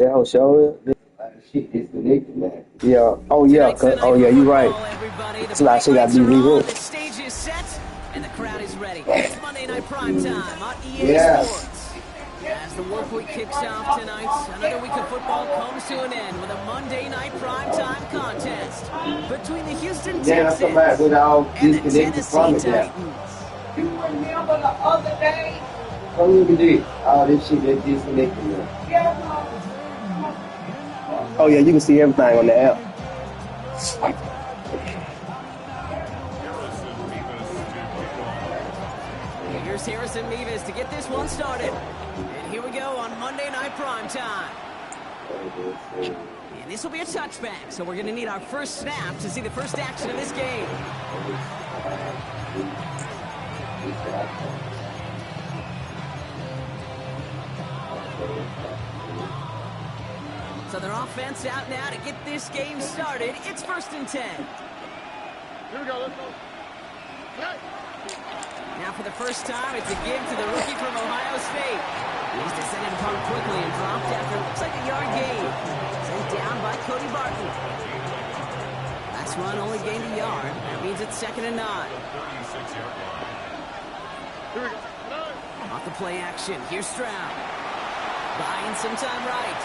that whole show. Shit disconnected, man. Yeah. Oh yeah. Oh yeah. You're right. It's a lot of shit got to be reworked. The stage is set and the crowd is ready. It's Monday Night Primetime on EA Sports. As the work week kicks off tonight, another week of football comes to an end with a Monday Night Primetime contest between the Houston Texans and the Tennessee Titans. You remember the other day? Oh, look at this. All this shit that's disconnected now. Oh yeah, you can see everything on the app. Here's Harrison Mevis to get this one started. And here we go on Monday Night Primetime. And this will be a touchback, so we're going to need our first snap to see the first action of this game. So their offense out now to get this game started. It's 1st and 10. Here we go, let's go. Now for the first time, it's a give to the rookie from Ohio State. He's descended upon quickly and dropped after it looks like a yard gain. Sent down by Cody Barton. Last run only gained a yard. That means it's 2nd and 9. Here we go. Off the play action, here's Stroud. Buying some time right.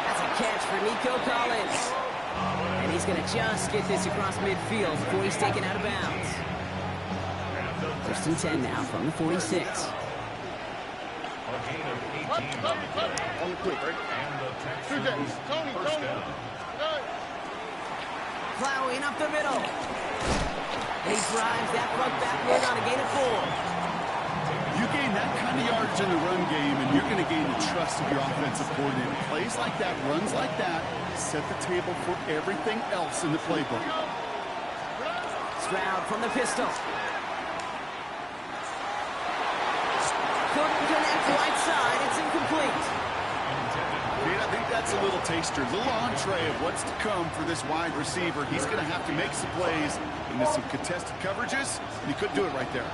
That's a catch for Nico Collins. And he's going to just get this across midfield before he's taken out of bounds. 1st and 10 now from the 46. On the quick, right? Tony. Plowing up the middle. And he drives that front backward on a gain of 4. You gain that kind of yards in the run game, and you're going to gain the trust of your offensive coordinator. Plays like that, runs like that, set the table for everything else in the playbook. Stroud from the pistol. Couldn't connect right side. It's incomplete. I think that's a little taster, a little entree of what's to come for this wide receiver. He's going to have to make some plays into some contested coverages, and he couldn't do it right there.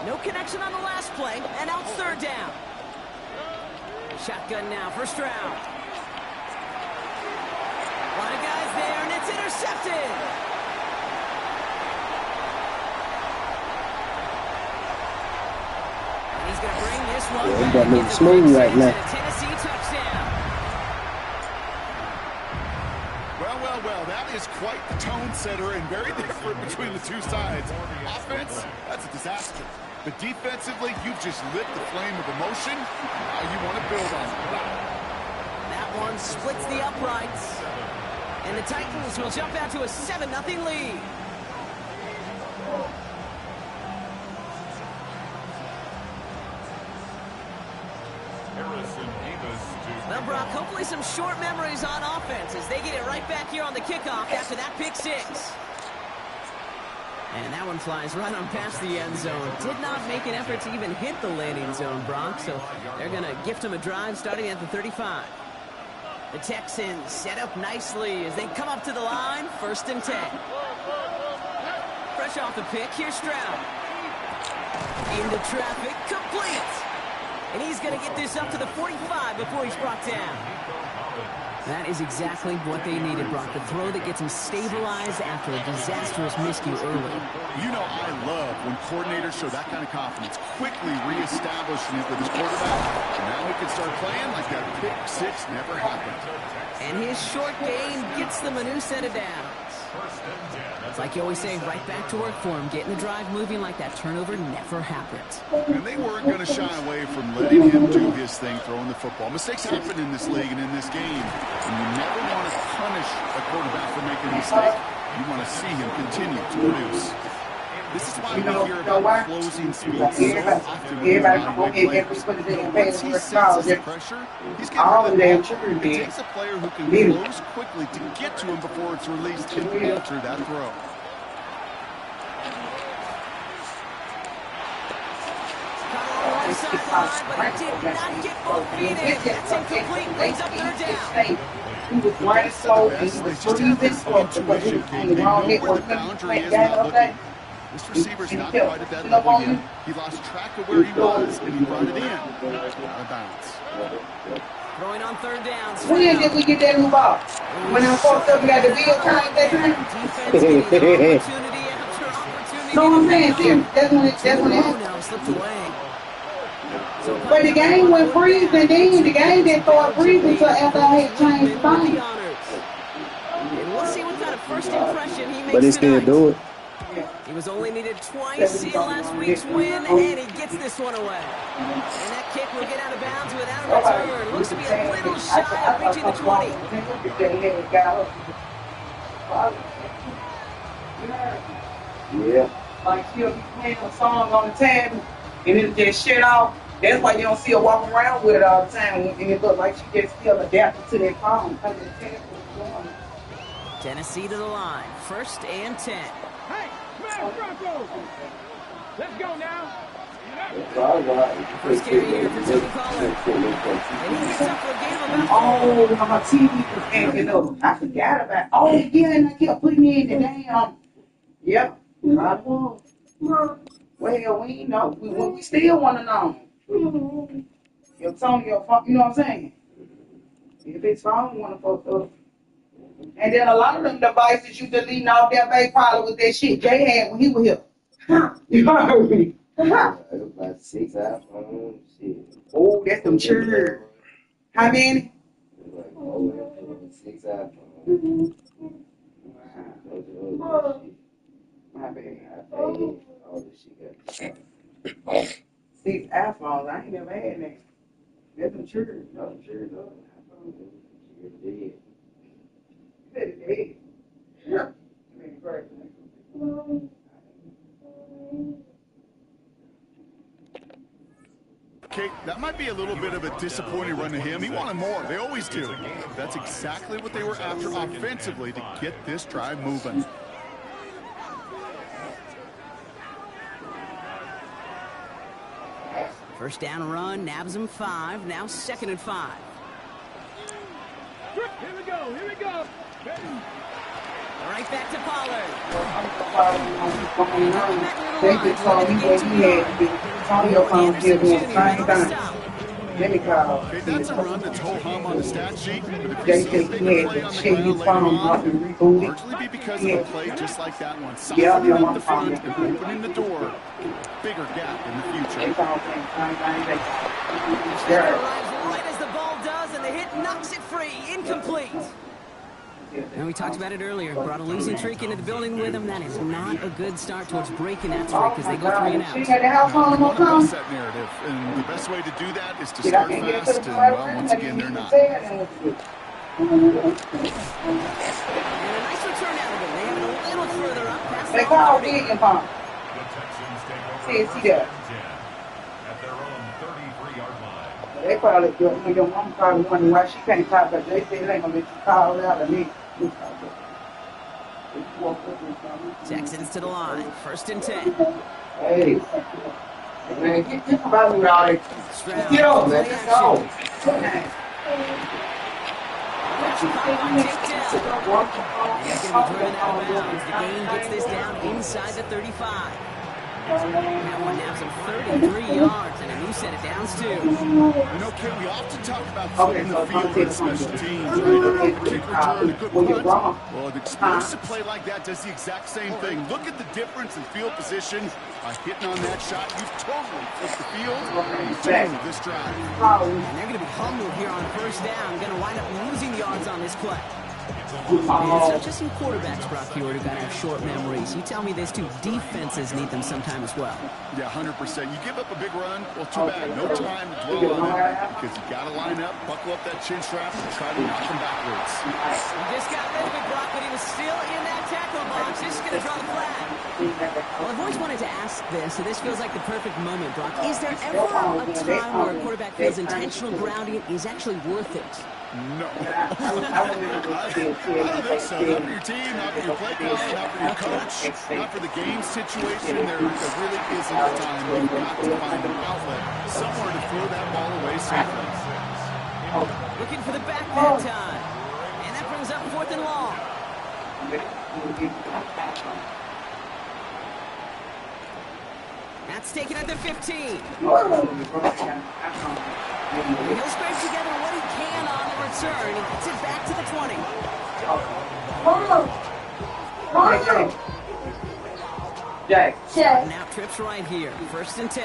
No connection on the last play, and out 3rd down. Shotgun now for Stroud. A lot of guys there, and it's intercepted. And he's going to bring this one back. That looks smooth right now. Tennessee touchdown. Well, that is quite the tone setter and very different between the two sides. Offense, that's a disaster. But defensively, you've just lit the flame of emotion. Now you want to build on it. That one splits the uprights. And the Titans will jump out to a 7-0 lead. Well, Brock, hopefully some short memories on offense as they get it right back here on the kickoff after that pick 6. And that one flies right on past the end zone. Did not make an effort to even hit the landing zone, Brock, so they're going to gift him a drive starting at the 35. The Texans set up nicely as they come up to the line, 1st and 10. Fresh off the pick, here's Stroud. Into traffic, complete. And he's going to get this up to the 45 before he's brought down. That is exactly what they needed, Brock. The throw that gets him stabilized after a disastrous miscue early. You know, I love when coordinators show that kind of confidence, quickly reestablishing it with his quarterback. And now he can start playing like that pick 6 never happened. And his short game gets them a new set of downs. It's like you always say, right back to work for him, getting the drive moving like that turnover never happened. And they weren't going to shy away from letting him do his thing, throwing the football. Mistakes happen in this league and in this game. And you never want to punish a quarterback for making a mistake. You want to see him continue to produce. This is why we hear about closing speed so often when we evaluate players. Once he senses the pressure, he's getting rid of the ball. It takes a player who can close quickly to get to him before it's released and alter that throw. But he did not get both feet in. That's incomplete. Brings up 3rd down. He was running slow, and he was freezing slow because he was on the wrong network. This receiver's not quite at that level yet. He lost track of where he was, and he brought it in. Out of bounds. Throwing on third down. When did we get that new ball? When I fucked up, we got the bill time that time. Defense getting opportunity after opportunity. No, I'm saying, Tim, that's when it happened. Now slipped away. But the game went freezing, then the game didn't start freezing until after I had changed the time. And we'll see what kind of first impression he makes. But he still do it. He was only needed twice in last week's win, and he gets this one away. And that kick will get out of bounds without a return. Looks to be a little shy of reaching the 20. Yeah. Like she'll be playing a song on the tab, and it'll just shut off. That's why you don't see her walking around with it all the time, and it looks like she just still adapted to that phone. Tennessee to the line. 1st and 10. Hey, man, Broncos! Let's go now. First carry here for Tony Pollard. And he picks up for a gain of about 4. Oh, my TV was acting up. I forgot about it. Oh, yeah, and I kept putting in the damn. Yep. I was. Well, we ain't know. We still want to know. Your Tony, your phone, you know what I'm saying? If his phone want to fuck up. And then a lot of them devices you deleting off that back probably with that shit Jay had when he was here. You heard me? About 6 iPhones, shit. Oh, that's them children. How many? Like 6 iPhones. Wow. My bad. All this shit got 6 iPhones. I ain't never had that. That's them children. No, them children. You're dead. You dead. Yeah. I mean, crazy. Okay, that might be a little bit of a disappointing run to him. He wanted more. They always do. That's exactly what they were after offensively to get this drive moving. First down run, nabs him 5. Now 2nd and 5. Here we go, here we go. Right back to Pollard. They just told me what he had to do. Antonio phone give me the same thing. Let me call. Okay, that's a run that's ho-hum on the stat sheet. But if you They see a said big he play had on to the shake ground his later phone off on, and reboot it. largely be because of a play just like that one. Yeah, Softening up I'm the front and fine. opening the door. Bigger gap in the They future. call things same thing. Snapper arrives right as the ball does, and the hit knocks it free. Incomplete. And we talked about it earlier. Brought a losing streak into the building with him. That is not a good start towards breaking that streak as they go 3 and out. She had the house on They them want to come. bust that narrative, and the best way to do that is to Did I start get to the fast, and, well, once again, they're not. And a nice return out of it. They have it a little further up past They the call 30. big and pump. The Texans take over See, first that. and 10 at their own 33-yard line. They probably, your mom probably wondering why she can't talk, but they said they ain't gonna let you call out of me. Texans to the line. 1st and 10. Hey, man, get about me with all that. Stroud. Get over, man. Play Let's go. action. He's going to be driven out of bounds. The game gets this down inside the 35. That one nabs him 33 yards, and a new set of downs, too. You know, Ken, we often talk about flipping the field with special teams, right? A kick return, a good punt. Well, an explosive play like that does the exact same thing. Look at the difference in field position. By hitting on that shot, you've totally flipped the field. You've totally this drive. And they're going to be humbled here on 1st down. Going to wind up losing yards on this play. And it's not just you quarterbacks, Brock Hewitt, who got to have short memories. You tell me these 2 defenses need them sometime as well. Yeah, 100%. You give up a big run, well, too bad. No time to dwell on it because you got to line up, buckle up that chin strap, and try to knock them backwards. He just got rid of it, Brock, but he was still in that tackle box. This is going to draw the flag. Well, I've always wanted to ask this, so this feels like the perfect moment, Brock. Is there ever a time where a quarterback feels intentional grounding is actually worth it? No. I don't think so. Not for your team, not for your play call, not for your coach, not for the game situation. There really isn't a time where you've got to find an outlet, somewhere to throw that ball away safely. Looking for the back that time. And that brings up 4th and long. That's taken at the 15. He'll scrape together what he can And on the return, he gets it back to the 20. Jay. Now trips right here. 1st and 10.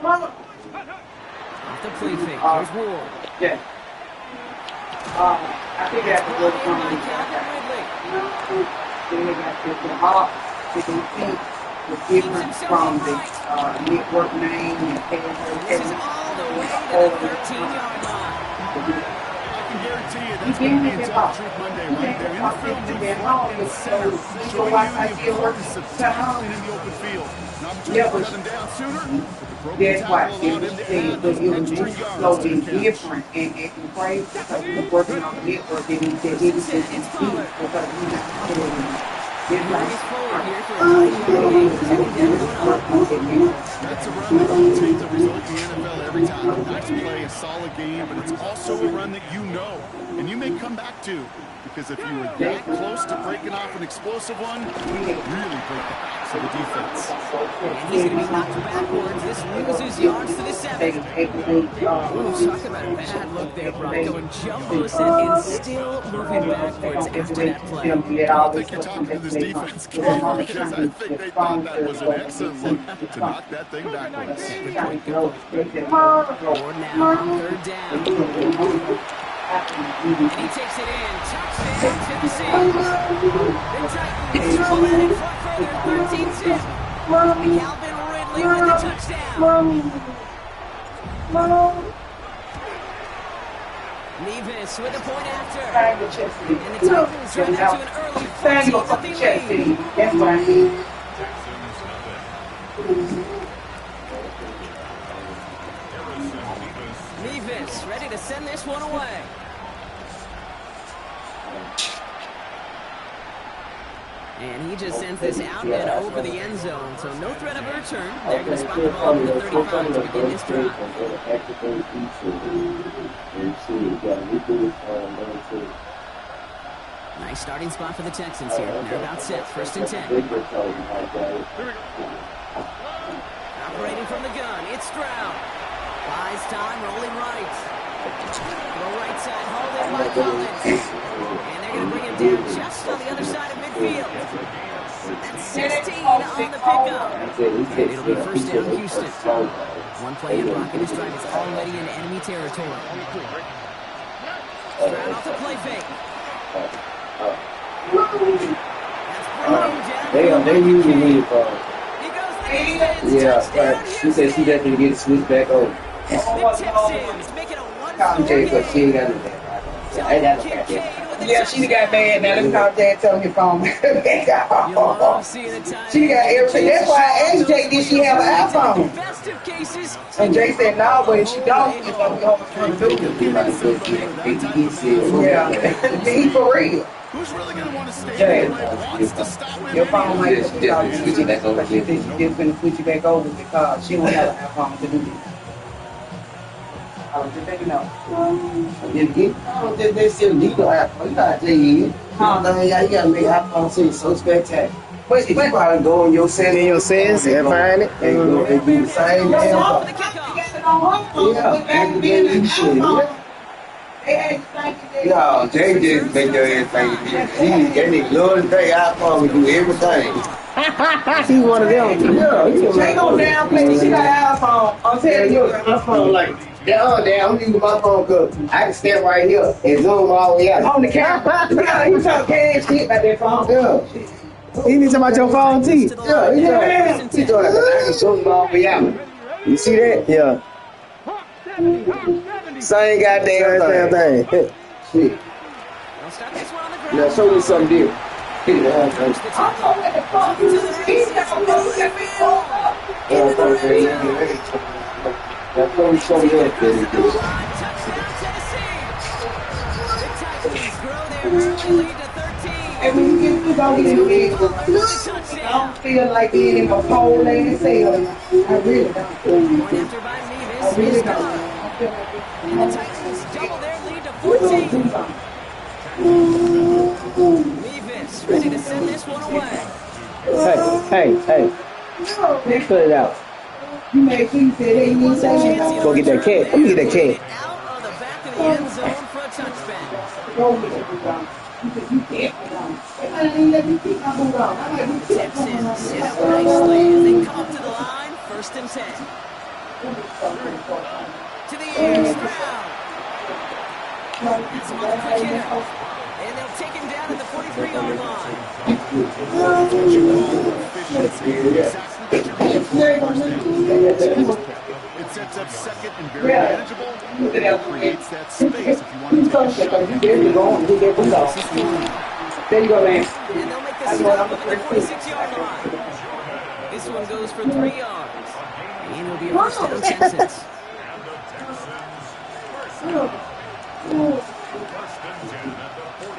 Off the play fake. Here's Ward. Yeah. I think that's a good By one. Calvin Ridley. Then they got the heart, the feet, the difference from the network name and This is all the way to the 13-yard line. I can guarantee you that's going to be in Tell the Truth Monday right there. In the field, move front and center. Showing you the importance of tackling in the open field. An opportunity to cut him down sooner. That's why it was said, but it was just slowly different and crazy because he was working on the network and he said he was just beat because he's not doing it's like, that's a run that will take the result in the NFL every time. Nice play, a solid game, but it's also a run that you know and you may come back to. Because if you were that close to breaking off an explosive one, really break the backs of the defense. And he's going to be knocked backwards. This loses yards to the 7. Ooh, talk about a bad look there, Brian. Going jumbo set and still moving backwards after that play. I don't think you're talking to this defense, Ken, because I think they thought that was an excellent look to knock that thing backwards. Ward now on 3rd down. And he takes it in. Touchdown, Tennessee. The Titans pull it in front further, 13-10. Calvin Ridley with the touchdown. Nevis with the point after. And the Titans run into an early 14-0 lead. That's what I mean. Nevis ready to send this one away. And he just sends this out and over the end zone. So no threat of a return. They're going to spot the ball at the 35 to begin this drive. Nice starting spot for the Texans here. They're about set. 1st and 10. Operating from the gun. It's Stroud. Buys time. Rolling right. Go right side. Hauled in by Collins. And they're going to bring him down just on the other side of midfield. That's 16 on the pickup. And it'll be 1st down Houston. One play in block, and his drive is already in enemy territory. Stroud off the play fake. They usually need He goes the distance. yeah, right. She said she definitely get switched back over. The Texans making a 1-score Okay, but she ain't got it. I got it. Yeah, she got mad. Now let me call Dad, tell him your phone. She got everything. That's why I asked Jay, did she have an iPhone? And Jay said, no, but if she don't, it's going to be hard to do. Yeah, he for real. Who's really going to want to stay Jay, wants to stop him? your phone might just switch you back over. She said she's just going to switch you back over because she don't have an iPhone to do this. Just let you know. They still need no iPhone. You gotta tell you. You gotta make iPhone seem so spectacular. But you probably go in your settings and find it and go and do the same damn No, Jay just make your ass think. That nigga love to take iPhone and do everything. He's one of them. Yeah, Jay gonna downplay. She got an iPhone. I'm telling you, iPhone like. I'm using my phone because I can stand right here and zoom all the way out. on the camera. You talk cash shit about that phone. Yeah. You need to about your phone, T. Yeah. He doing I can zoom all the way out. You see that? Yeah. Same goddamn thing. Shit. Now show me something different. That's what we show you that. And when you get out here, I don't feel like being in a pole lane cell. I really don't. I really don't. And the Titans double their lead to 14. Levis ready to send this one away. Hey. Put it out. You made sure you said, hey, you need to say that. Go get that cat. Let me get that cat. Out of the back of the end zone for a touchback. Go get it, Brown. You can't. I didn't let you keep my boot on. I let you The Texans set up nicely as they come up to the line, 1st and 10. To the air, Stroud. That's him on the quick hitter. And they'll take him down at the 43-yard line. It sets up second and very manageable. It creates that space if you want to take a shot. There you go. There you go, man. And they'll make the stop at the 46-yard line. This one goes for 3 yards. And it'll be a first down Texans.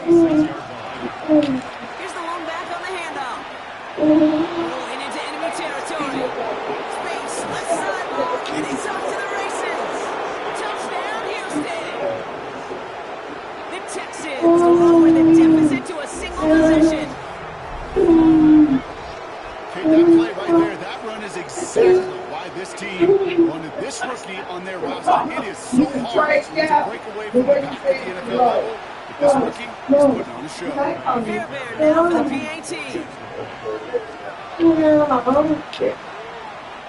Here's the long back on the handoff. Rolling into enemy territory. Space, left sideline, and he's off to the races. Touchdown, Houston. The Texans lower the deficit to a single possession. Okay, that play right there, that run is exactly why this team wanted this rookie on their roster. It is so hard to break away from the back at the NFL level. This rookie is putting on a show. Fair Bear now for the PAT.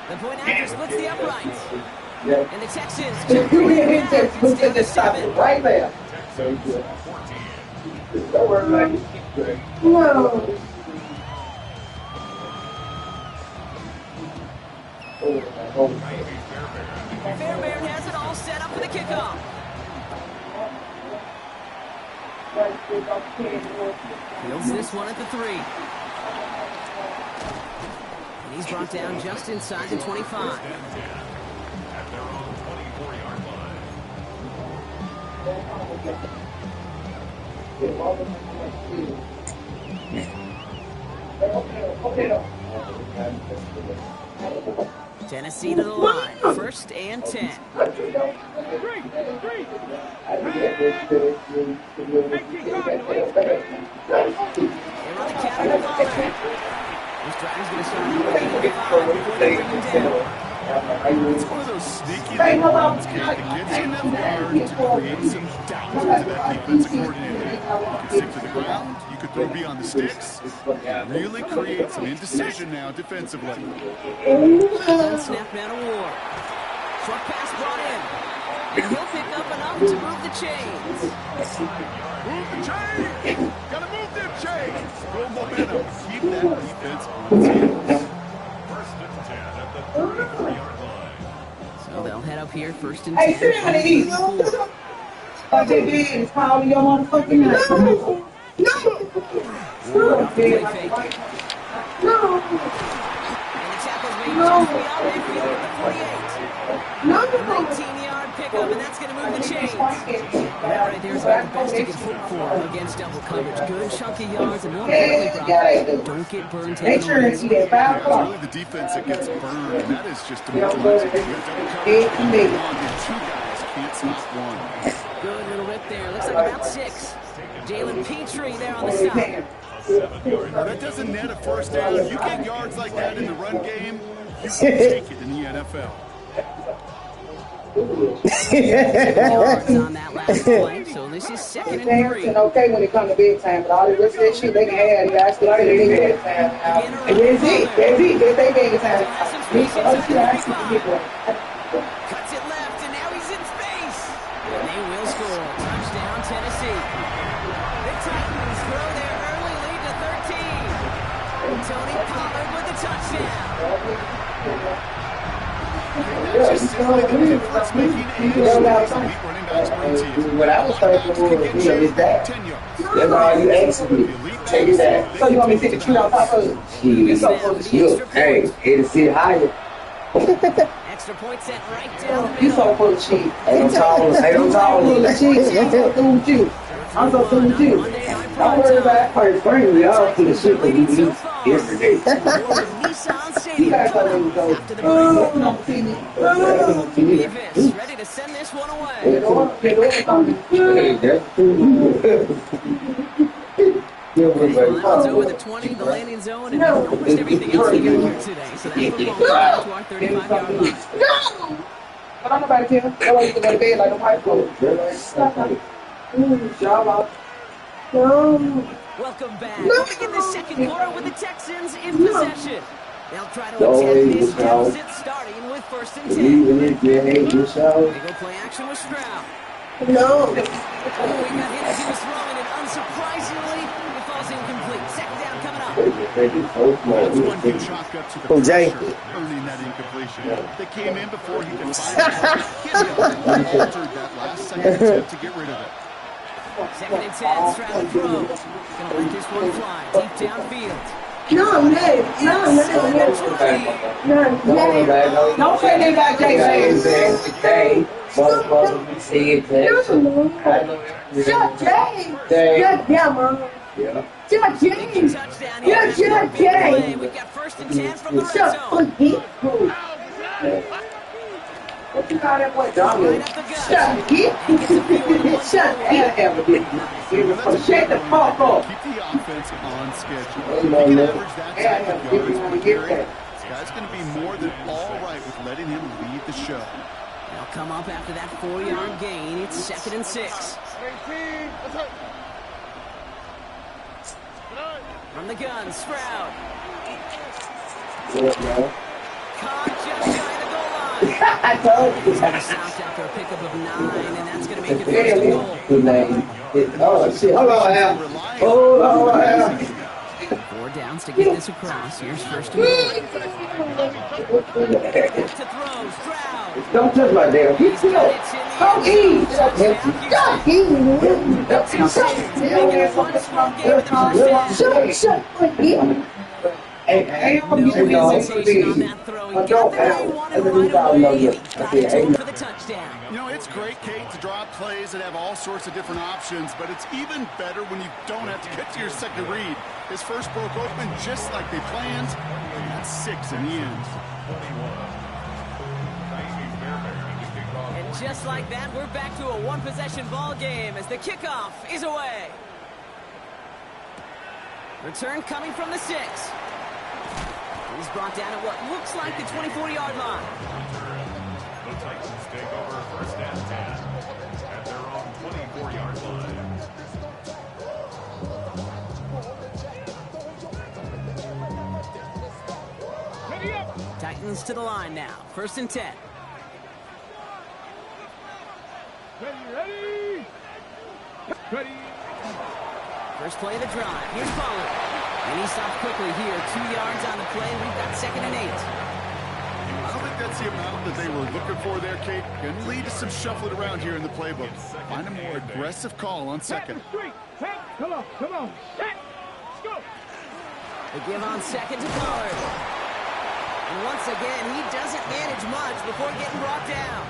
The point after splits the uprights. And the Texans jump Put this stop it right there. Don't worry about it. No. Fairbairn has it all set up for the kickoff. Fields this one at the 3. And he's brought down just inside the 25. At their own 24-yard line. Tennessee to the line, 1st and 10. They run the cat on the collar. This driver's going to start It's one of those sneaky little runs that gets you enough yard to create some doubt to that defensive coordinator. You can stick to the ground, you could throw beyond the sticks, really create some indecision now defensively. Snap man of war. Short pass brought in. And he'll pick up enough to move the chains. Move the chains! Gotta move them chains! Build momentum. Keep that defense on its heels. 1st and 10 at the 33-yard line. So they'll head up here, 1st and 10. Hey, sit down and eat. What they did is calling your motherfucking name. No. Play fake. No. And the tackle's made just beyond midfield at the 48. No. 19-yard pickup, and that's going to move the chains. That right there is about the best you can hope for against double coverage. Good chunky yards, and more importantly, Brown, don't get burned taking the It's really the defense that gets burned, and that is just demoralizing. You have double coverage, and two guys can't stop one. Good little rip there. Looks like about 6. Jalen Petrie there on the side. Now, that doesn't net a first down. If you get yards like that in the run game, you can take it in the NFL. Yards on that last play, so this is 2nd and 3. Okay when it comes to big time, but all the rest of that shit they can have, you guys still get big time now. And that's it. That's it. That's their big time. These other shit I actually get one. Cuts it left, and now he's in space. And they will score. Touchdown, Tennessee. The Titans throw their early lead to 13. Tony Pollard with the touchdown. What I was thinking was, is that. That's all you asked me. Take it that. So you want me to take the tree on top of it? Look, hey, it'll sit higher. Extra point set right down the You middle. so full of shit. Ain't no tall, ain't no tall. Full of shit. I'm so through with you. I'm so through with you. Don't worry about it. First spring, we all full of shit that we do every day. Nissan You Stadium. guys know where we go. After the break, Don't see me. Davis ready to send this one away. It's over the 20, the landing zone, and almost everything else we got here today. So that football back to our 35-yard line. No! But I'm nobody care. That's why you can go to bed like a white folks. Welcome back. We begin the second quarter with the Texans in possession. They'll try to attack this deficit, starting with 1st and 10. They go play action with Stroud. No. Oh, he got hit as he was throwing it. Unsurprisingly, it falls incomplete. Second down coming up. That's one good chalk up to the Jay. pressure, earning that incompletion. They came in before he could finally hit him. He altered that last second attempt to get rid of it. 2nd and 10, Stroud throws. Gonna let this one fly deep downfield. No. Don't say they got Jay. Shut Jay. Shut Mom. Shut Jay. Shut Jay. We've got 1st and 10 from the red zone. What you call that boy? Right up the gut. Shut the fuck up. Keep the offense on schedule. If he can average that type of yards per carry, this guy's going to be more than all right with letting him lead the show. They'll come up after that 4-yard gain. It's 2nd and 6. From the gun, Stroud. Caught just shy of the goal line. I told you. He's going to stop after a pickup of 9, and that's going to make it 1st and goal. Oh, shit. Hold on, Al. Hold on, Al. 4 downs to get this across. Here's 1st and goal. To throw, Stroud. Don't touch my damn. Keep still. Go eat. Shut. Hey, No hesitation on that throw. He got the guy he wanted right away, and he got it to him for the touchdown. You know, it's great, Kate, to draw plays that have all sorts of different options, but it's even better when you don't have to get to your second read. His first broke open just like they planned, and that's 6 in the end. And just like that, we're back to a one-possession ball game as the kickoff is away. Return coming from the 6. He's brought down at what looks like the 24-yard line. The Titans take over 1st and 10 at their own 24-yard line. Titans to the line now. 1st and 10. Ready. First play of the drive. Here's Pollard. And he stops quickly here. 2 yards on the play. We've got 2nd and 8. I don't think that's the amount that they were looking for there, Kate. Can lead to some shuffling around here in the playbook. Find a more aggressive call on 2nd. Come on. Let's go. They give on 2nd to Pollard. And once again, he doesn't manage much before getting brought down.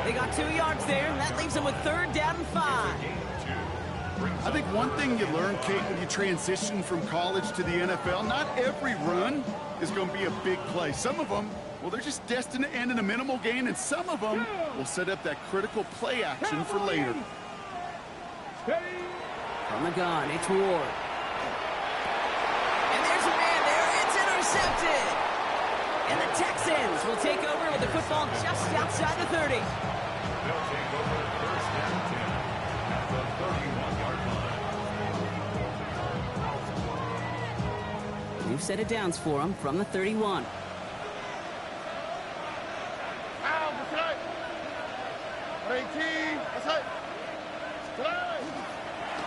They got 2 yards there, and that leaves them with 3rd down and 5. I think one thing you learn, Kate, when you transition from college to the NFL, not every run is going to be a big play. Some of them, well, they're just destined to end in a minimal gain, and some of them will set up that critical play action for later. From the gun, it's Ward. And there's a man there. It's intercepted. And the Texans will take over with the football just outside the 30. They'll take over 1st and 10 at the 31-yard line. New set of downs for him from the 31.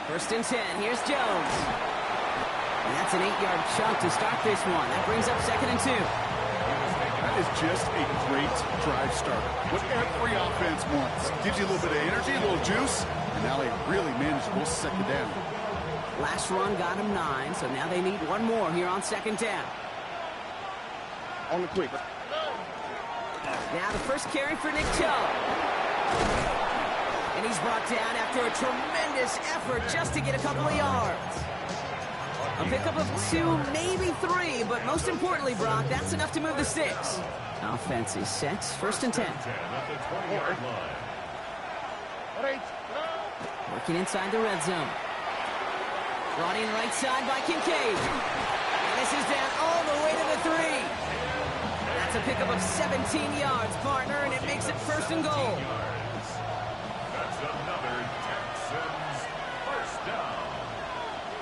First and 10. Here's Jones. And that's an 8-yard chunk to start this one. That brings up 2nd and 2. That is just a great drive starter. What every offense wants. Gives you a little bit of energy, a little juice, and now a really manageable 2nd down. Last run got him 9, so now they need one more here on 2nd down. On the quick. Now the first carry for Nick Chubb. And he's brought down after a tremendous effort just to get a couple of yards. A pickup of 2, maybe 3, but most importantly, Brock, that's enough to move the sticks. Offense is set. 1st and 10. Working inside the red zone. Brought in right side by Kincaid. And this is down all the way to the 3. That's a pickup of 17 yards, partner, and it makes it 1st and goal. That's another Texans first down.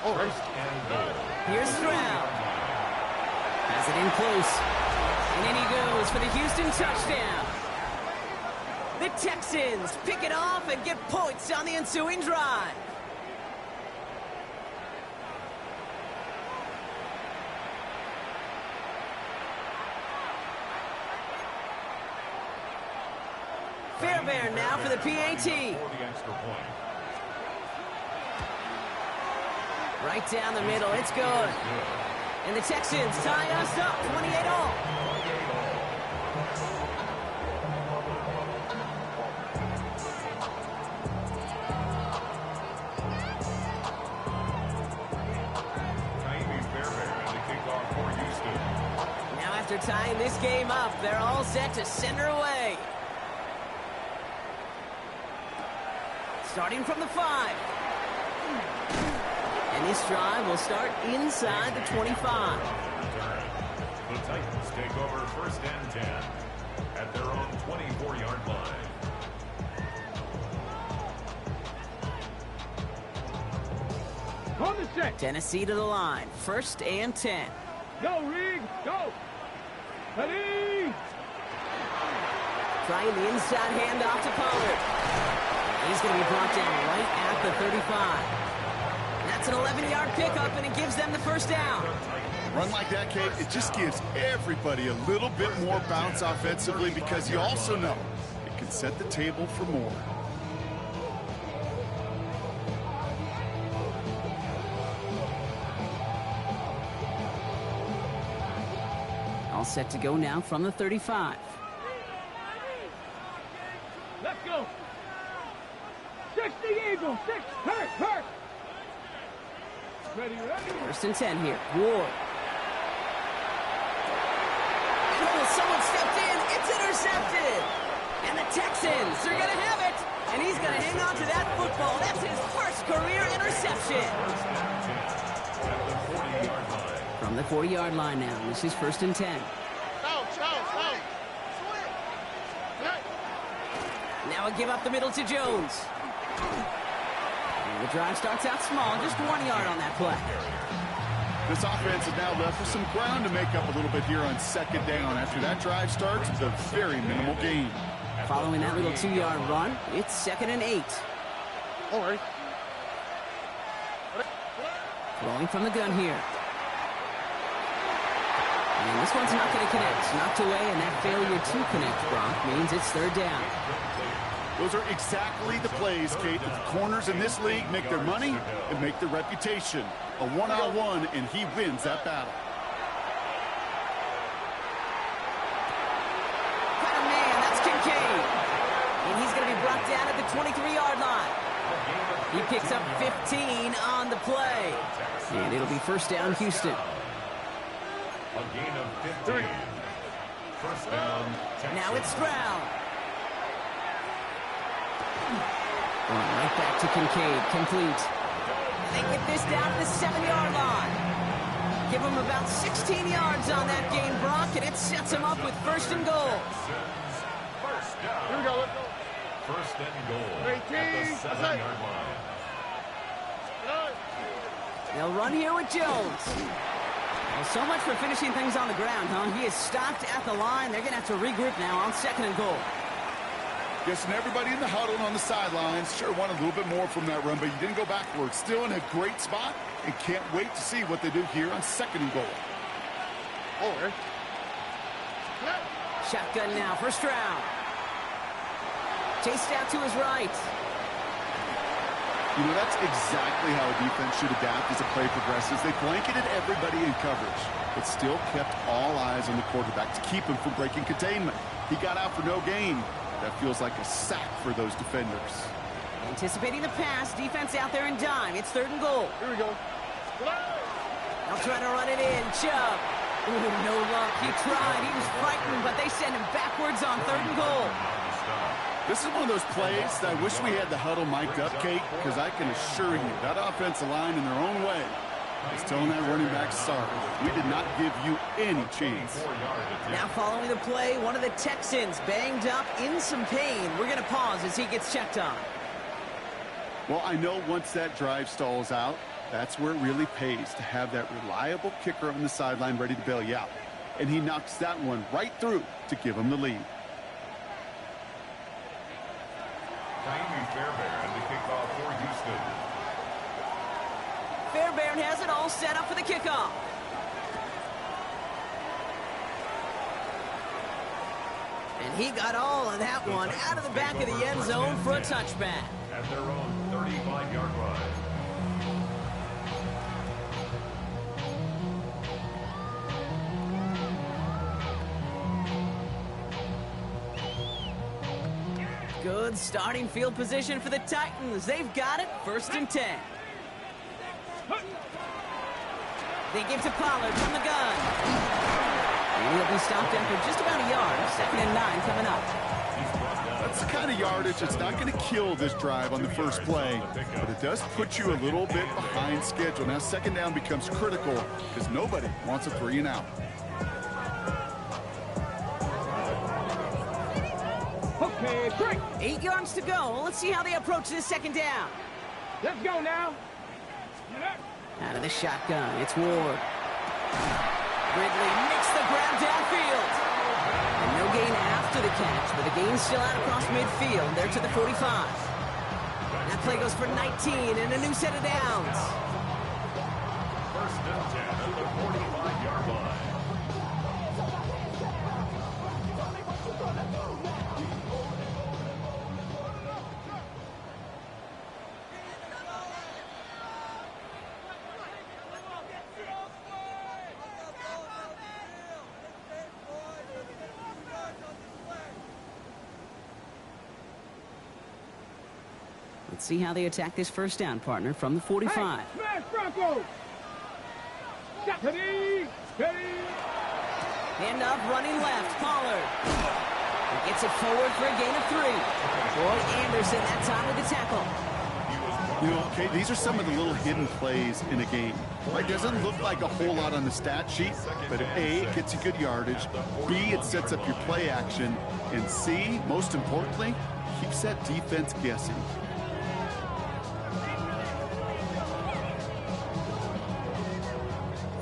First and goal. Here's Stroud. Has it in close. And in he goes for the Houston touchdown. The Texans pick it off and get points on the ensuing drive. Fairbairn now for the PAT. For the extra point. Right down the middle, it's good. And the Texans tie us up, 28-all. Now after tying this game up, they're all set to send her away. Starting from the 5. And this drive will start inside the 25. The Titans take over 1st and 10 at their own 24-yard line. On the set. Tennessee to the line, 1st and 10. Go, Reed. Go. Ready. Trying the inside handoff to Pollard. He's going to be brought down right at the 35. That's an 11-yard pickup, and it gives them the 1st down. Run like that, Kate, it just gives everybody a little bit more bounce offensively because you also know it can set the table for more. All set to go now from the 35. Let's go. 60 Eagle. 6. Hurt. Ready. 1st and 10 here. Ward. Oh, someone stepped in. It's intercepted. And the Texans are going to have it. And he's going to hang on to that football. That's his 1st career interception. From the 40-yard line now. This is 1st and 10. Now a give up the middle to Jones. And the drive starts out small, just 1 yard on that play. This offense is now left with some ground to make up a little bit here on 2nd down. After that drive starts, it's a very minimal gain. Following that little 2-yard run, it's 2nd and 8. All right. Rolling from the gun here. And this one's not going to connect. Knocked away, and that failure to connect, Brock, means it's 3rd down. Those are exactly the plays, Kate, that the corners in this league make their money and make their reputation. A one-on-one, and he wins that battle. Got a man, that's Kincaid. And he's going to be brought down at the 23-yard line. He picks up 15 on the play. And it'll be 1st down, Houston. A gain of 15. 1st down, Texans. Now it's Stroud. Right back to Kincaid, complete. And they get this down to the 7-yard line. Give him about 16 yards on that game, Brock, and it sets him up with 1st and goal. First down. Here we go. 1st and goal at the 7-yard line. They'll run here with Jones. Well, so much for finishing things on the ground, huh? He is stopped at the line. They're going to have to regroup now on 2nd and goal. Guessing everybody in the huddle and on the sidelines sure wanted a little bit more from that run, but you didn't go backwards. Still in a great spot and can't wait to see what they do here on 2nd and goal. Shotgun now for Stroud. Chased out to his right. You know, that's exactly how a defense should adapt as a play progresses. They blanketed everybody in coverage, but still kept all eyes on the quarterback to keep him from breaking containment. He got out for no gain. That feels like a sack for those defenders. Anticipating the pass, defense out there in dime. It's 3rd and goal. Here we go. They'll try to run it in. Chubb. Ooh, no luck. He tried. He was frightened, but they send him backwards on 3rd and goal. This is one of those plays that I wish we had the huddle mic'd up, Kate, because I can assure you that offensive line in their own way is telling that running back, sorry, we did not give you any chance. Now following the play, one of the Texans banged up in some pain. We're going to pause as he gets checked on. Well, I know once that drive stalls out, that's where it really pays to have that reliable kicker on the sideline ready to bail you out. And he knocks that one right through to give him the lead. Fairbairn, the kickoff for Houston. Fairbairn has it all set up for the kickoff. And he got all of that one out of the back of the end zone for a touchback. At their own 35-yard line. Good starting field position for the Titans. They've got it, 1st and 10. They give to Pollard from the gun. And he'll be stopped after just about a yard. 2nd and 9 coming up. That's the kind of yardage that's not going to kill this drive on the first play, but it does put you a little bit behind schedule. Now 2nd down becomes critical because nobody wants a 3 and out. Okay, break. 8 yards to go. Let's see how they approach this 2nd down. Let's go now. Out of the shotgun, it's Ward. Ridley makes the grab downfield. And no gain after the catch, but the gain's still out across midfield. They're to the 45. That play goes for 19 and a new set of downs. 1st and 10 at the 45-yard line. Let's see how they attack this 1st down, partner, from the 45. Hey, smash Bronco. Steady. Hand up, running left, Pollard. He gets it forward for a gain of 3. Troy Anderson that time with the tackle. You know, okay, these are some of the little hidden plays in a game. Right, doesn't look like a whole lot on the stat sheet, but A, it gets you good yardage, B, it sets up your play action, and C, most importantly, keeps that defense guessing.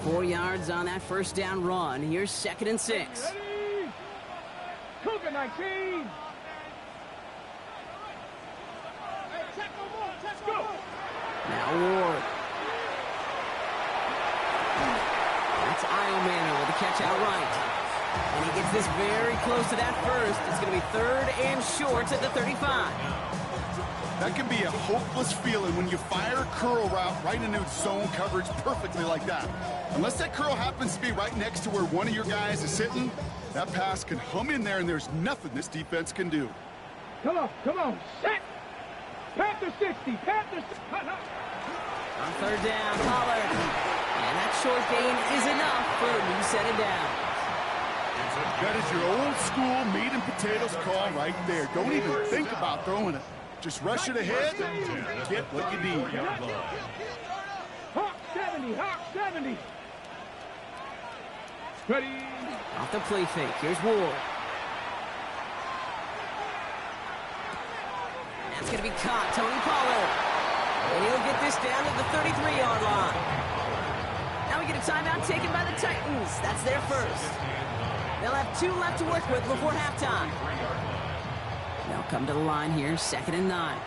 Four yards on that 1st down run. Here's 2nd and 6. Ready. Cougar 19. Let's go. Now Ward. That's Iomanno with the catch outright. And he gets this very close to that 1st. It's going to be 3rd and short at the 35. That can be a hopeless feeling when you fire a curl route right into zone coverage perfectly like that. Unless that curl happens to be right next to where one of your guys is sitting, that pass can hum in there and there's nothing this defense can do. Come on, set. Panther 60, Panther 60. On 3rd down, Pollard. And that short gain is enough for a new set of downs. That is your old school meat and potatoes call right there. Don't even think about throwing it. Just rush it ahead and get what you need. Hawk 70, Hawk 70. Ready. Off the play fake. Here's Ward. That's going to be caught. Tony Pollard. And he'll get this down to the 33-yard line. Now we get a timeout taken by the Titans. That's their 1st. They'll have 2 left to work with before halftime. They'll come to the line here, 2nd and 9.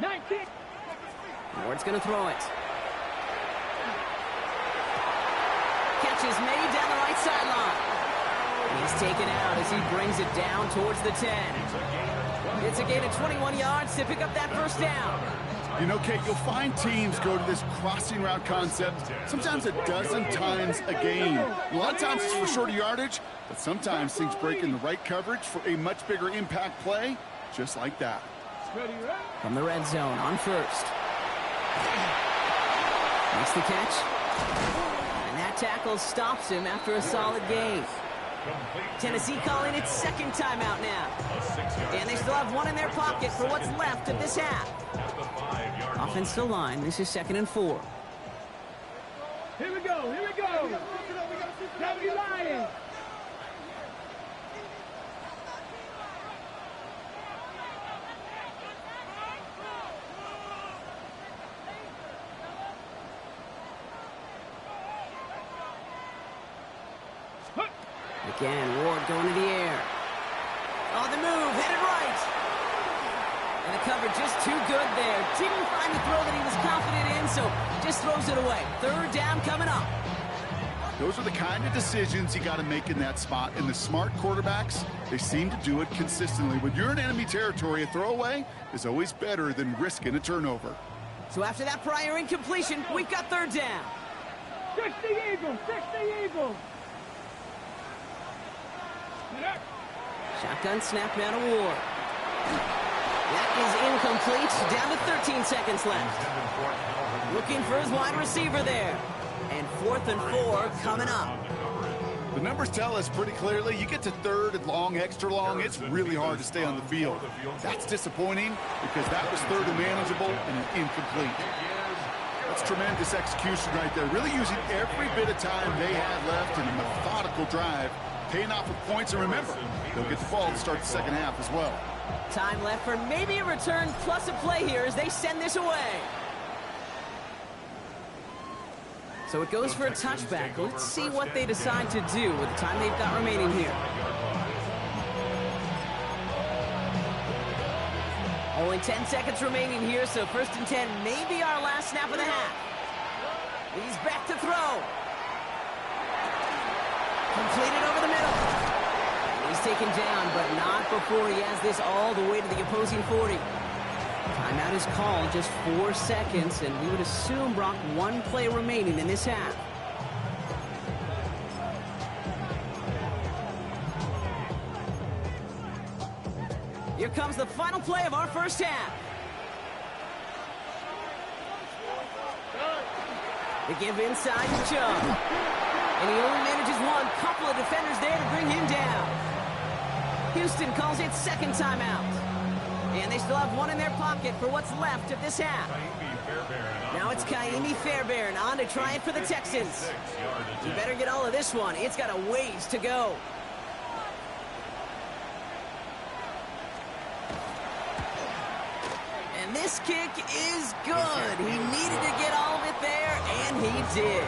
19. Ward's going to throw it. Catch is made down the right sideline. He's taken out as he brings it down towards the 10. It's a gain of 21 yards to pick up that 1st down. You know, Kate, you'll find teams go to this crossing route concept sometimes a dozen times a game. A lot of times it's for shorter yardage, but sometimes things break in the right coverage for a much bigger impact play, just like that. From the red zone on 1st. Makes the catch. And that tackle stops him after a solid gain. Tennessee calling its second timeout now. And they still have one in their pocket for what's left of this half. Offensive line, this is 2nd and 4. Here we go, here we go. Gotta be lying. Again, Ward going to the air. On the move, headed right. And the cover just too good there. Didn't find the throw that he was confident in, so just throws it away. 3rd down coming up. Those are the kind of decisions you got to make in that spot. And the smart quarterbacks, they seem to do it consistently. When you're in enemy territory, a throwaway is always better than risking a turnover. So after that prior incompletion, we've got 3rd down. 60 Eagles, 60 Eagles. Shotgun snap now to Ward. That is incomplete. Down to 13 seconds left. Looking for his wide receiver there. And 4th and 4 coming up. The numbers tell us pretty clearly, you get to 3rd and long, extra long, it's really hard to stay on the field. That's disappointing because that was 3rd and manageable and an incomplete. That's tremendous execution right there. Really using every bit of time they had left in a methodical drive, paying off with points. And remember, they'll get the ball to start the second half as well. Time left for maybe a return plus a play here as they send this away. So it goes for a touchback. Let's see what they decide to do with the time they've got remaining here. Only 10 seconds remaining here, so 1st and 10 may be our last snap of the half. He's back to throw. Completed over the middle. He's taken down, but not before he has this all the way to the opposing 40. Timeout is called, just 4 seconds, and we would assume, Brock, 1 play remaining in this half. Here comes the final play of our first half. They give inside to Chubb. And he only manages one. Couple of defenders there to bring him down. Houston calls it second timeout. And they still have one in their pocket for what's left of this half. Now it's Kaimi Fairbairn on to try it for the Texans. You better get all of this one. It's got a ways to go. And this kick is good. He needed to get all of it there, and he did.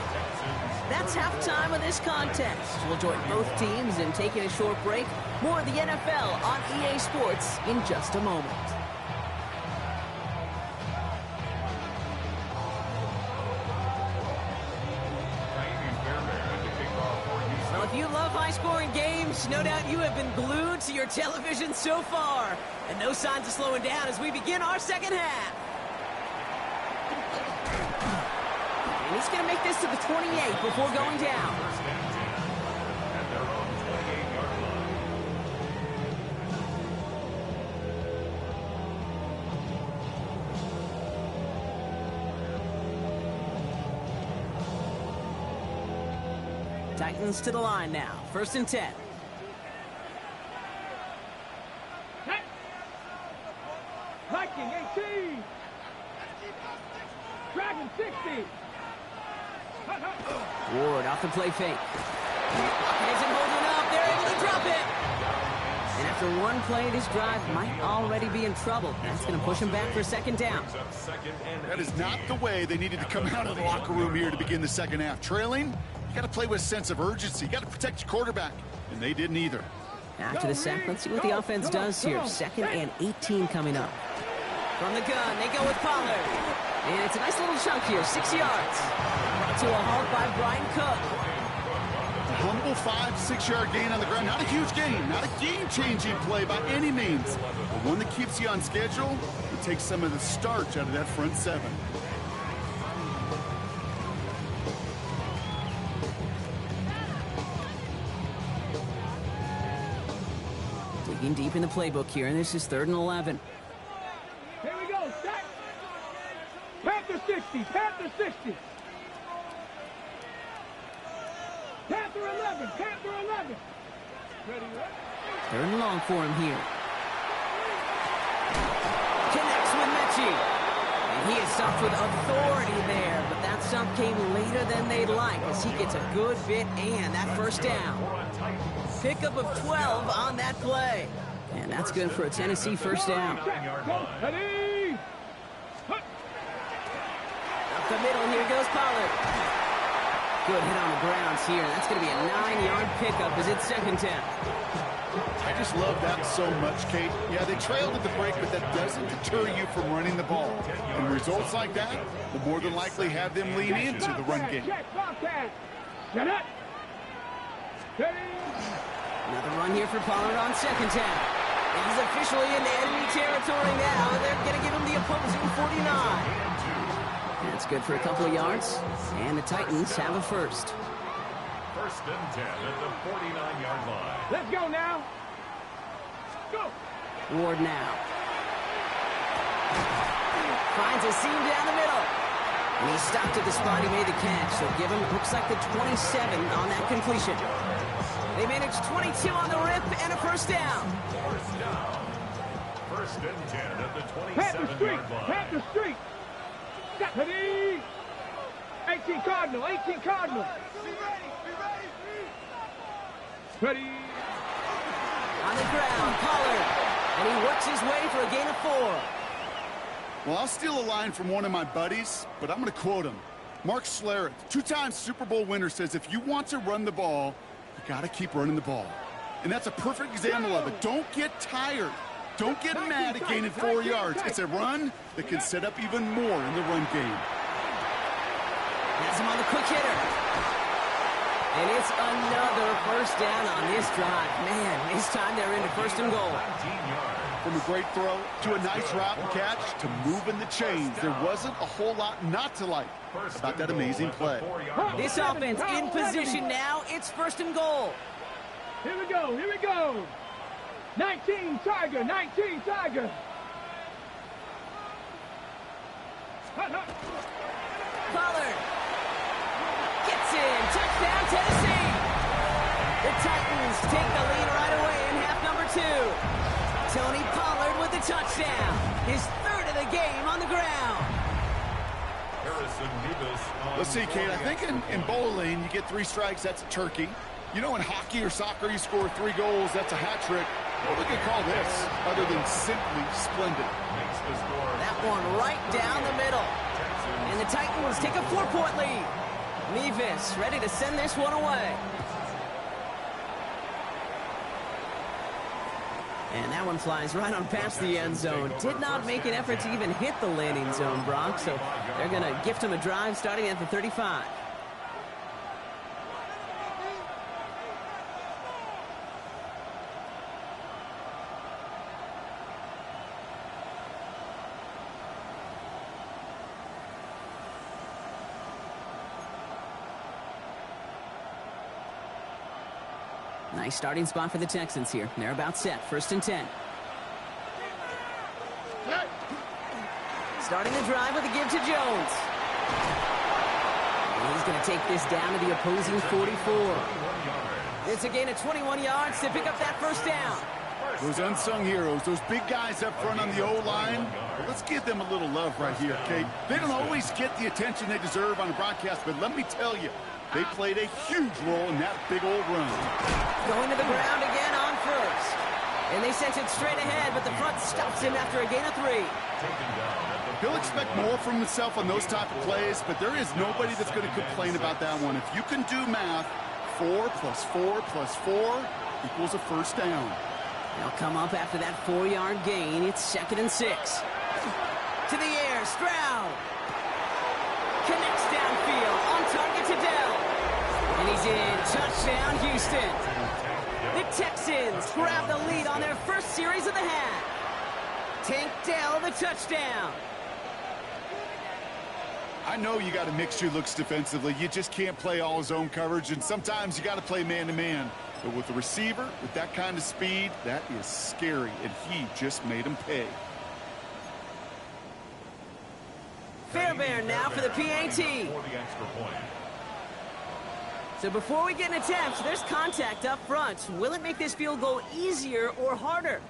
That's halftime of this contest. We'll join both teams in taking a short break. More of the NFL on EA Sports in just a moment. Well, if you love high-scoring games, no doubt you have been glued to your television so far. And no signs of slowing down as we begin our second half. And he's going to make this to the 28 before going down. Titans to the line now. 1st and 10. Viking 18. Dragon 60. Ward off the play fake. Isn't holding up. They're able to drop it. And after one play, this drive might already be in trouble. That's going to push him back for second down. That is not the way they needed to come out of the locker room here to begin the second half. Trailing, you got to play with a sense of urgency. You got to protect your quarterback, and they didn't either. After the sack, let's see what the offense does here. 2nd and 18 coming up. From the gun, they go with Pollard. And it's a nice little chunk here, 6 yards. Brought to a halt by Brian Cook. A humble 5-6-yard gain on the ground. Not a huge gain, not a game-changing play by any means. But one that keeps you on schedule and takes some of the starch out of that front seven. Digging deep in the playbook here, and this is 3rd and 11. Here we go, set. Panther 60, Panther 60. Panther 11, Panther 11. Third and long for him here. Connects with Mechie. And he is stopped with authority there, but that stop came later than they'd like as he gets a good bit and that first down. Pickup of 12 on that play. And that's good for a Tennessee first down. Up the middle, here goes Pollard. Good hit on the grounds here. That's going to be a 9-yard pickup as it's second down. I just love that so much, Kate. Yeah, they trailed at the break, but that doesn't deter you from running the ball. And results like that will more than likely have them lean into the run game. Another run here for Pollard on second down. He's officially into enemy territory now, and they're going to give him the opposing 49. That's good for a couple of yards, and the Titans have a first. First and 10 at the 49-yard line. Let's go now. Go. Ward now. Finds a seam down the middle. And he stopped at the spot he made the catch, so give him, looks like the 27 on that completion. They managed 22 on the rip and a first down. First down. First and 10 at the Panther Street. 27-yard line. Panther Street. Ready. 18 Cardinal. 18 Cardinal. Ready. On the ground, Pollard. And he works his way for a gain of 4. Well, I'll steal a line from one of my buddies, but I'm going to quote him. Mark Schlereth, 2-time Super Bowl winner, says if you want to run the ball, you got to keep running the ball. And that's a perfect example of it. Don't get tired. Don't get mad at gaining 4 yards. It's a run that can set up even more in the run game. Has him on the quick hitter. And it's another first down on this drive. Man, this time they're into first and goal. From a great throw to a nice route and catch to moving the chains, there wasn't a whole lot not to like about that amazing play. This offense in position now. It's first and goal. Here we go. Here we go. 19 Tiger. 19 Tiger. Pollard gets in. Touchdown, Tennessee. The Titans take the lead right away in half number 2. Tony Pollard with the touchdown. His third of the game on the ground. Let's see, Kate. I think in bowling, you get 3 strikes, that's a turkey. You know, in hockey or soccer, you score 3 goals, that's a hat trick. What we could call this, other than simply splendid. That one right down the middle. And the Titans take a 4-point lead. Nevis ready to send this one away. And that one flies right on past the end zone. Did not make an effort to even hit the landing zone, Brock. So they're going to gift him a drive starting at the 35. Nice starting spot for the Texans here. They're about set. First and 10. Starting the drive with a give to Jones. And he's going to take this down to the opposing 44. It's a gain of 21 yards to pick up that first down. Those unsung heroes, those big guys up front on the O-line, well, let's give them a little love right here, Kate. They don't always get the attention they deserve on the broadcast, but let me tell you, they played a huge role in that big old run. Going to the ground again on first. And they sent it straight ahead, but the front stops him after a gain of 3. He'll expect more from himself on those type of plays, but there is nobody that's going to complain about that one. If you can do math, 4 plus 4 plus 4 equals a first down. They'll come up after that 4-yard gain. It's second and 6. To the air, Stroud. Connects downfield, on target to Dell. And he's in. Touchdown, Houston. The Texans grab the lead on their first series of the half. Tank Dell the touchdown. I know you got to mix your looks defensively. You just can't play all zone coverage, and sometimes you got to play man-to-man. But with the receiver, with that kind of speed, that is scary, and he just made him pay. Fairbairn now for the PAT. So before we get an attempt, there's contact up front. Will it make this field goal easier or harder?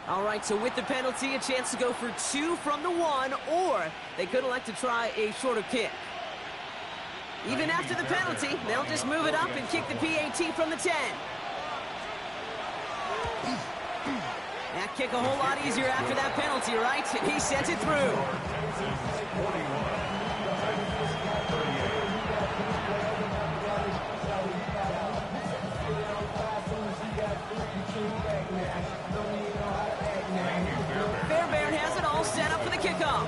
All right, so with the penalty, a chance to go for 2 from the 1, or they could elect to try a shorter kick. Even after the penalty, they'll just move it up and kick the PAT from the 10. That kick a whole lot easier after that penalty, right? And he sent it through. Fairbairn has it all set up for the kickoff.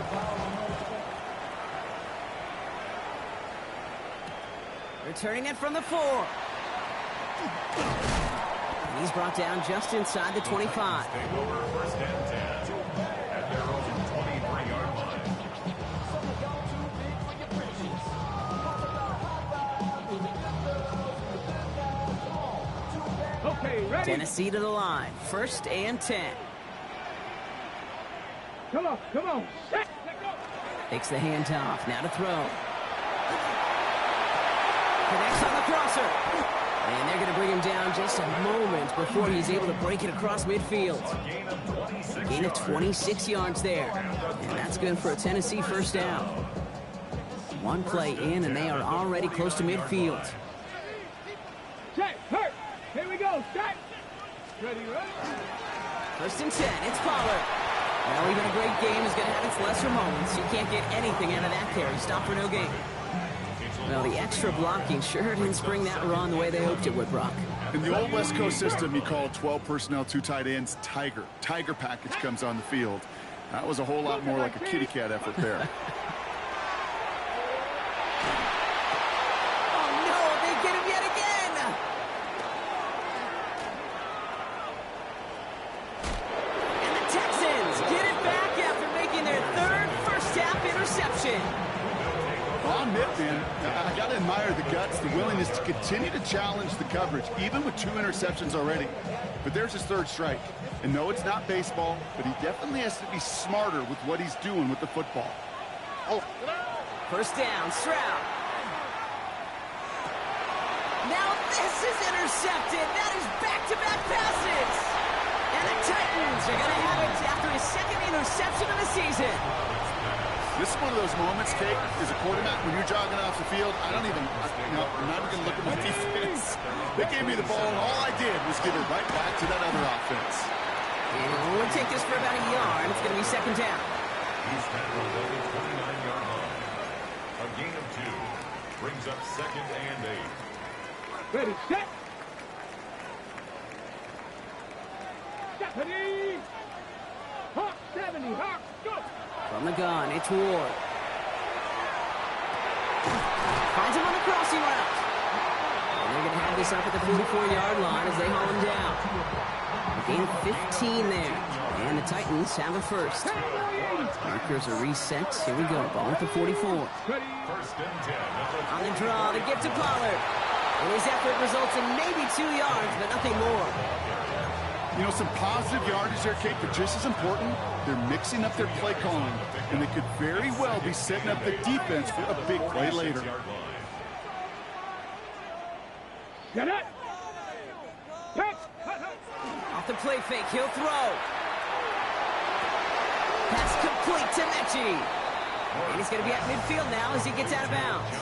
Returning it from the 4. He's brought down just inside the 25. Take over first and 10 at their own 23-yard line. Okay, ready? Tennessee to the line. First and 10. Come on, come on. Set. Let go. Takes the handoff. Now to throw. Connects on the crosser. And they're going to bring him down just a moment before he's able to break it across midfield. Gain of 26 yards there. And that's good for a Tennessee first down. One play in, and they are already close to midfield. Check, hurt. Here we go. Set. Ready, ready. First and 10. It's Pollard. Well, even a great game is going to have its lesser moments. You can't get anything out of that carry. Stop for no gain. Well, the extra blocking sure didn't spring that run the way they hoped it would, Brock. In the old West Coast system, you call 12 personnel, 2 tight ends, Tiger. Tiger package comes on the field. That was a whole lot more like a kitty cat effort there. Oh, no, they get him yet again. And the Texans get it back after making their third first-half interception. I'll admit, man, I got to admire the guts, the willingness to continue to challenge the coverage, even with 2 interceptions already. But there's his 3rd strike. And no, it's not baseball, but he definitely has to be smarter with what he's doing with the football. Oh. First down, Stroud. Now this is intercepted. That is back-to-back passes. And the Titans are going to have it after his 2nd interception of the season. This is one of those moments, Kate, as a quarterback, when you're jogging off the field, I'm not even going to look at my defense. They gave me the ball, and all I did was give it right back to that other offense. And it'll only take this for about a yard. It's going to be 2nd down. He's tackled at the 29-yard line. A gain of 2 brings up 2nd and 8. Ready, set. Stephanie. Hawk 70. Hawk, go. From the gun, it's Ward. Finds him on the crossing route. And they're going to have this up at the 44-yard line as they haul him down. A gain of 15 there. And the Titans have a first. Markers are reset. Here we go. Ball at the 44. First and 10. On the draw, the gift to Pollard. And his effort results in maybe 2 yards, but nothing more. You know, some positive yardage there, Kate, but just as important, they're mixing up their play calling, and they could very well be setting up the defense for a big play later. Get it. Pitch. Off the play fake, he'll throw. Pass complete to Mechie. And he's going to be at midfield now as he gets out of bounds.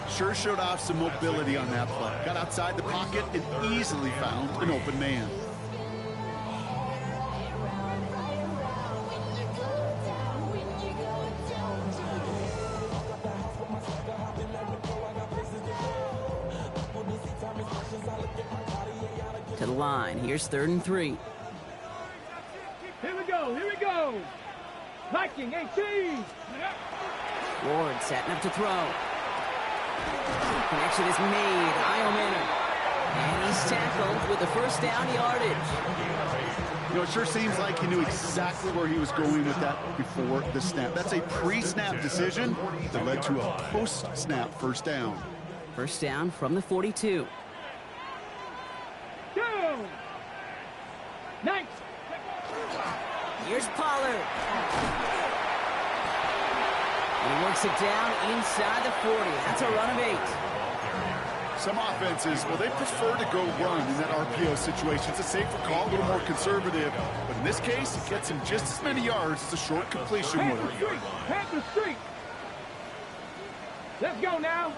Sure showed off some mobility on that play. Got outside the pocket and easily found an open man. To the line. Here's 3rd and 3. Here we go. Here we go. Viking 18. Ward setting up to throw. Connection is made. Io Manor. And he's tackled with the first down yardage. You know, it sure seems like he knew exactly where he was going with that before the snap. That's a pre-snap decision that led to a post-snap first down. First down from the 42. Down. Nice. Here's Pollard. And he works it down inside the 40. That's a run of 8. Some offenses, well, they prefer to go run in that RPO situation. It's a safer call, a little more conservative. But in this case, it gets him just as many yards as a short completion would. Panther streak. Let's go now.